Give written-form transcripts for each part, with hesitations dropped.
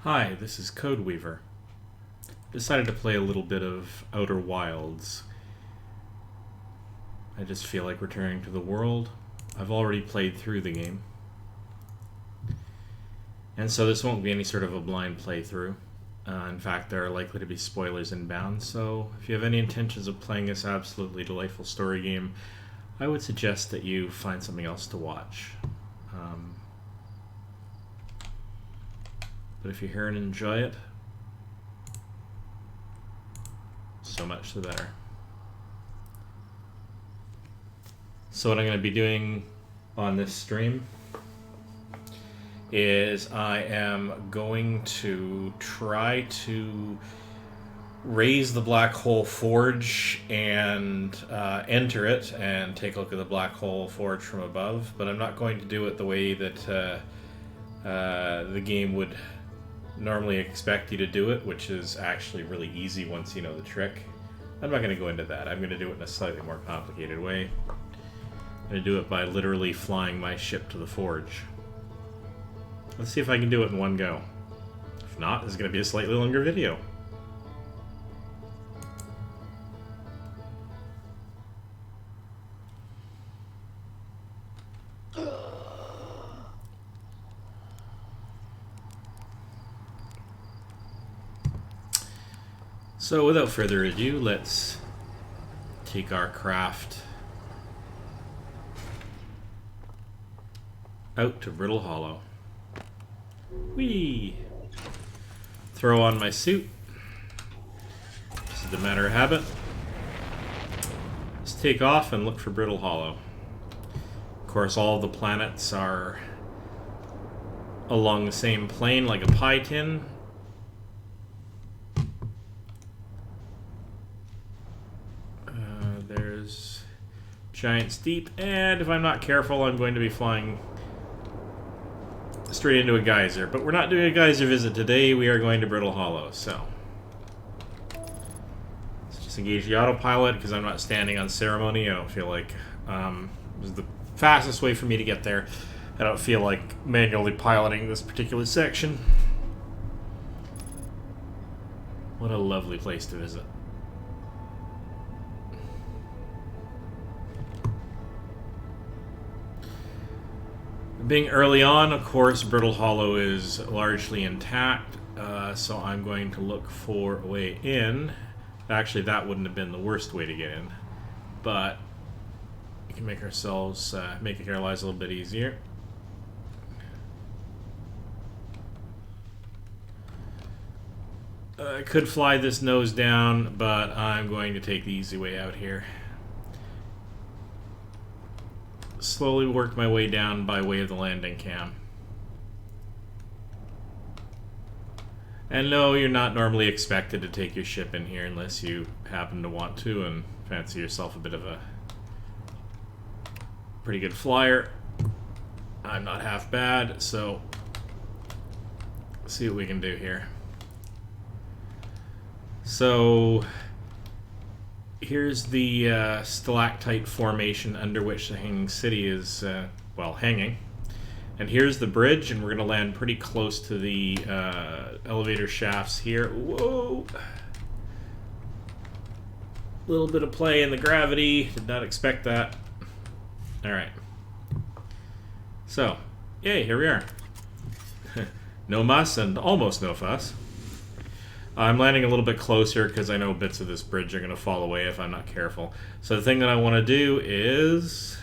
Hi, this is Code Weaver. Decided to play a little bit of Outer Wilds. I just feel like returning to the world. I've already played through the game. And so this won't be any sort of a blind playthrough. In fact, there are likely to be spoilers inbound, so if you have any intentions of playing this absolutely delightful story game, I would suggest that you find something else to watch. But if you're here and enjoy it, so much the better. So what I'm going to be doing on this stream is I am going to try to raise the black hole forge and enter it and take a look at the black hole forge from above, but I'm not going to do it the way that the game would normally expect you to do it, which is actually really easy once you know the trick. I'm not going to go into that. I'm going to do it in a slightly more complicated way. I'm going to do it by literally flying my ship to the forge. Let's see if I can do it in one go. If not, this is going to be a slightly longer video. So without further ado, let's take our craft out to Brittle Hollow. Whee! Throw on my suit. This is a matter of habit. Let's take off and look for Brittle Hollow. Of course, all the planets are along the same plane like a pie tin. There's Giant's Deep, and if I'm not careful, I'm going to be flying straight into a geyser. But we're not doing a geyser visit today, we are going to Brittle Hollow, so let's just engage the autopilot because I'm not standing on ceremony. I don't feel like this is the fastest way for me to get there. I don't feel like manually piloting this particular section. What a lovely place to visit. Being early on, of course, Brittle Hollow is largely intact, so I'm going to look for a way in. Actually, that wouldn't have been the worst way to get in, but we can make ourselves, make our lives a little bit easier. I could fly this nose down, but I'm going to take the easy way out here. Slowly work my way down by way of the landing cam. And no, you're not normally expected to take your ship in here unless you happen to want to and fancy yourself a bit of a pretty good flyer. I'm not half bad, so let's see what we can do here. So here's the stalactite formation under which the Hanging City is, well, hanging. And here's the bridge, and we're going to land pretty close to the elevator shafts here. Whoa! A little bit of play in the gravity. Did not expect that. Alright. So, yay, here we are. No muss and almost no fuss. I'm landing a little bit closer because I know bits of this bridge are going to fall away if I'm not careful. So the thing that I want to do is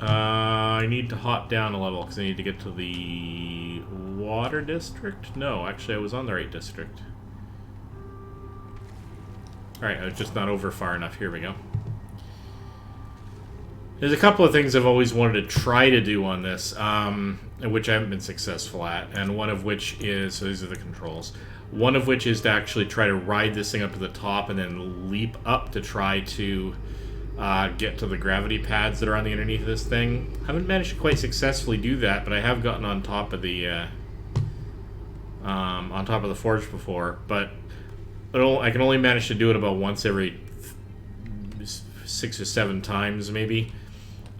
I need to hop down a level because I need to get to the water district. No, actually I was on the right district. Alright, I was just not over far enough. Here we go. There's a couple of things I've always wanted to try to do on this, which I haven't been successful at, and one of which is, so these are the controls, one of which is to actually try to ride this thing up to the top and then leap up to try to get to the gravity pads that are on the underneath of this thing. I haven't managed to quite successfully do that, but I have gotten on top of the forge before, but I can only manage to do it about once every 6 or 7 times, maybe.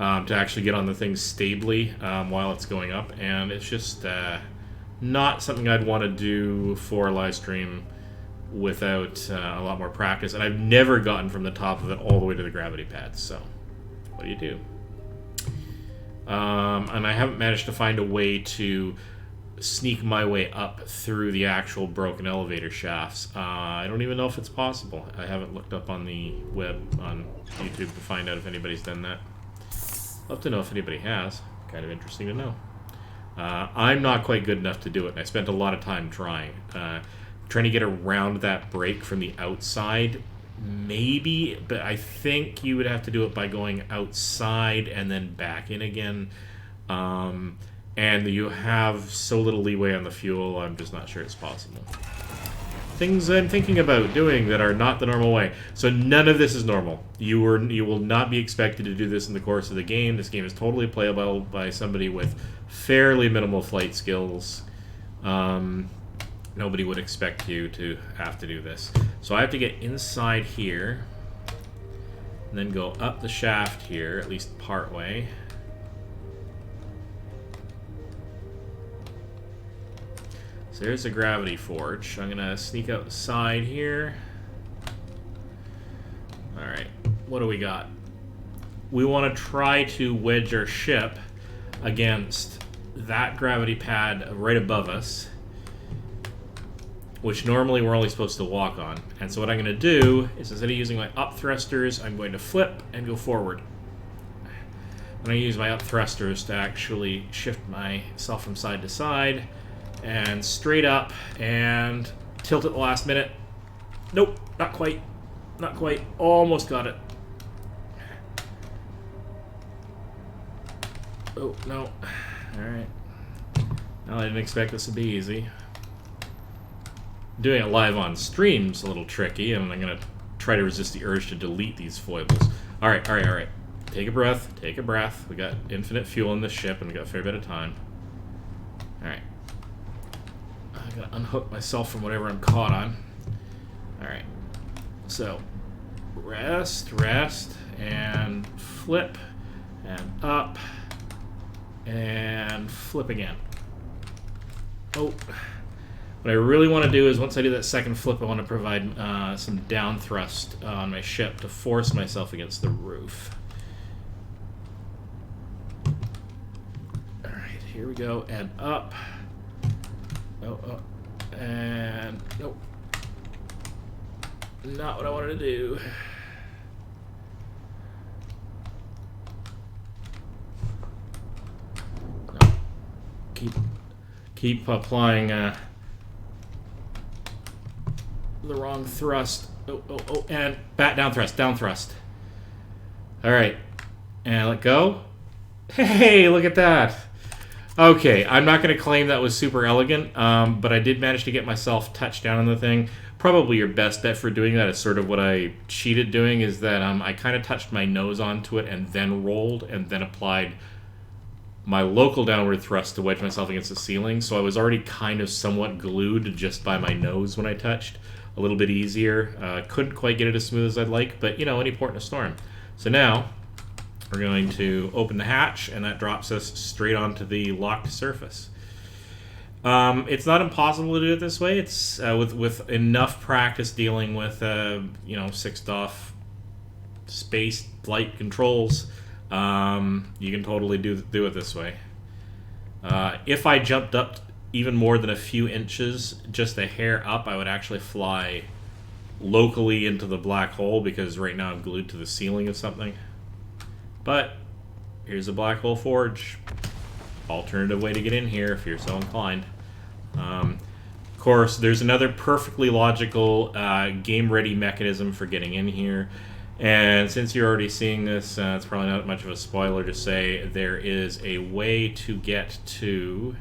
to actually get on the thing stably while it's going up, and it's just not something I'd want to do for a live stream without a lot more practice. And I've never gotten from the top of it all the way to the gravity pads, so what do you do? And I haven't managed to find a way to sneak my way up through the actual broken elevator shafts. I don't even know if it's possible. I haven't looked up on the web on YouTube to find out if anybody's done that. Love to know if anybody has. Kind of interesting to know. I'm not quite good enough to do it, and I spent a lot of time trying. Trying to get around that break from the outside, maybe, but I think you would have to do it by going outside and then back in again. And you have so little leeway on the fuel, I'm just not sure it's possible. Things I'm thinking about doing that are not the normal way. So none of this is normal. You will not be expected to do this in the course of the game. This game is totally playable by somebody with fairly minimal flight skills. Nobody would expect you to have to do this. So I have to get inside here, and then go up the shaft here, at least part way. So there's the gravity forge. I'm gonna sneak out the side here. Alright, what do we got? We want to try to wedge our ship against that gravity pad right above us, which normally we're only supposed to walk on. And so what I'm going to do is, instead of using my up thrusters, I'm going to flip and go forward. I'm going to use my up thrusters to actually shift myself from side to side and straight up and tilt at the last minute. Nope, not quite. Not quite. Almost got it. Oh, no. Alright. Well, I didn't expect this to be easy. Doing it live on stream's a little tricky, and I'm going to try to resist the urge to delete these foibles. Alright, alright, alright. Take a breath, take a breath. We got infinite fuel in this ship, and we got a fair bit of time. Alright. I gotta unhook myself from whatever I'm caught on. Alright. So, rest, rest, and flip, and up, and flip again. Oh. What I really want to do is, once I do that second flip, I want to provide some down thrust on my ship to force myself against the roof. Alright, here we go, and up. Oh, and nope. Not what I wanted to do. No. Keep applying the wrong thrust. Oh, and back down thrust, down thrust. Alright. And let go. Hey, look at that. Okay, I'm not going to claim that was super elegant, but I did manage to get myself touched down on the thing. Probably your best bet for doing that is sort of what I cheated doing, is that I kind of touched my nose onto it and then rolled and then applied my local downward thrust to wedge myself against the ceiling. So I was already kind of somewhat glued just by my nose when I touched. A little bit easier. Couldn't quite get it as smooth as I'd like, but you know, any port in a storm. So now we're going to open the hatch, and that drops us straight onto the locked surface. It's not impossible to do it this way. It's with enough practice dealing with 6 DOF space flight controls, you can totally do it this way. If I jumped up even more than a few inches, just a hair up, I would actually fly locally into the black hole, because right now I'm glued to the ceiling of something. But here's a black hole forge. Alternative way to get in here if you're so inclined. Of course, there's another perfectly logical game-ready mechanism for getting in here. And since you're already seeing this, it's probably not much of a spoiler to say there is a way to get to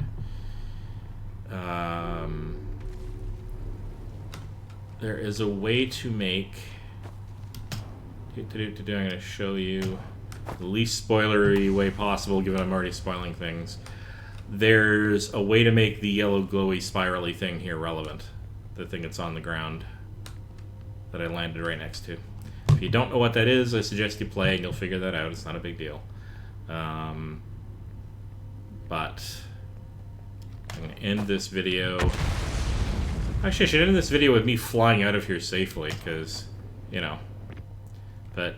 there is a way to make I'm going to show you the least spoilery way possible, given I'm already spoiling things. There's a way to make the yellow glowy spirally thing here relevant. The thing that's on the ground that I landed right next to. If you don't know what that is, I suggest you play and you'll figure that out. It's not a big deal. But I'm going to end this video. Actually, I should end this video with me flying out of here safely, because, you know. But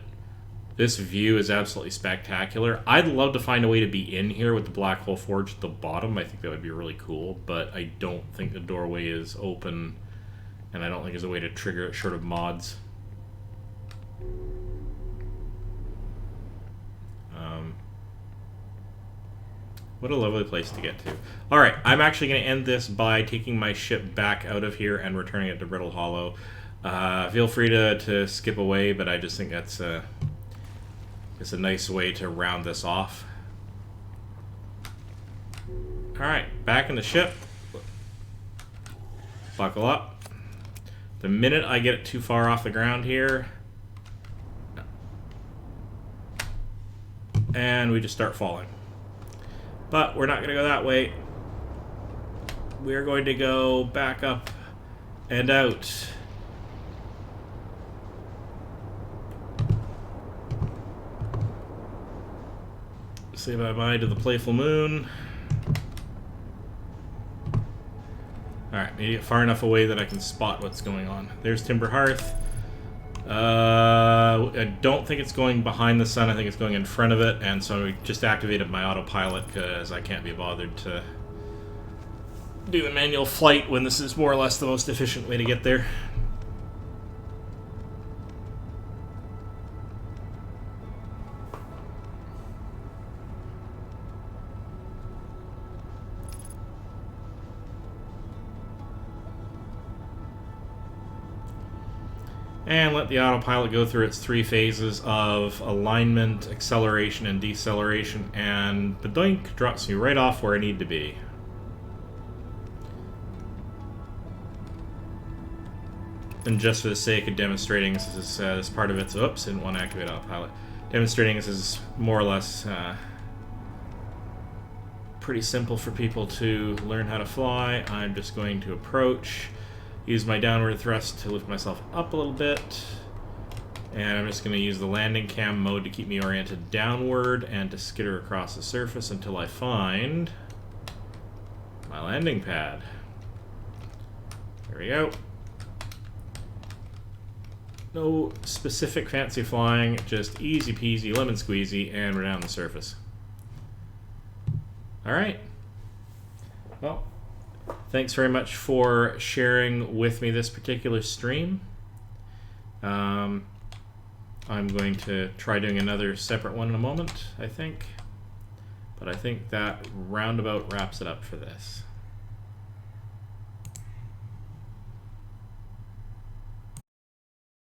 this view is absolutely spectacular. I'd love to find a way to be in here with the Black Hole Forge at the bottom. I think that would be really cool, but I don't think the doorway is open, and I don't think there's a way to trigger it short of mods. What a lovely place to get to. Alright, I'm actually going to end this by taking my ship back out of here and returning it to Brittle Hollow. Feel free to skip away, but I just think that's it's a nice way to round this off. Alright, back in the ship. Buckle up. The minute I get too far off the ground here, and we just start falling. But we're not going to go that way. We're going to go back up and out. Say bye-bye to the playful moon. Alright, maybe get far enough away that I can spot what's going on. There's Timber Hearth. I don't think it's going behind the sun. I think it's going in front of it, and so I just activated my autopilot because I can't be bothered to do the manual flight when this is more or less the most efficient way to get there. And let the autopilot go through its 3 phases of alignment, acceleration, and deceleration, and badoink, drops me right off where I need to be. And just for the sake of demonstrating, this is this part of it's, oops, didn't want to activate autopilot. Demonstrating this is more or less pretty simple for people to learn how to fly. I'm just going to approach. Use my downward thrust to lift myself up a little bit, and I'm just going to use the landing cam mode to keep me oriented downward and to skitter across the surface until I find my landing pad. There we go. No specific fancy flying, just easy peasy, lemon squeezy, and we're down the surface. Alright. Well, thanks very much for sharing with me this particular stream. I'm going to try doing another separate one in a moment, I think. But I think that roundabout wraps it up for this.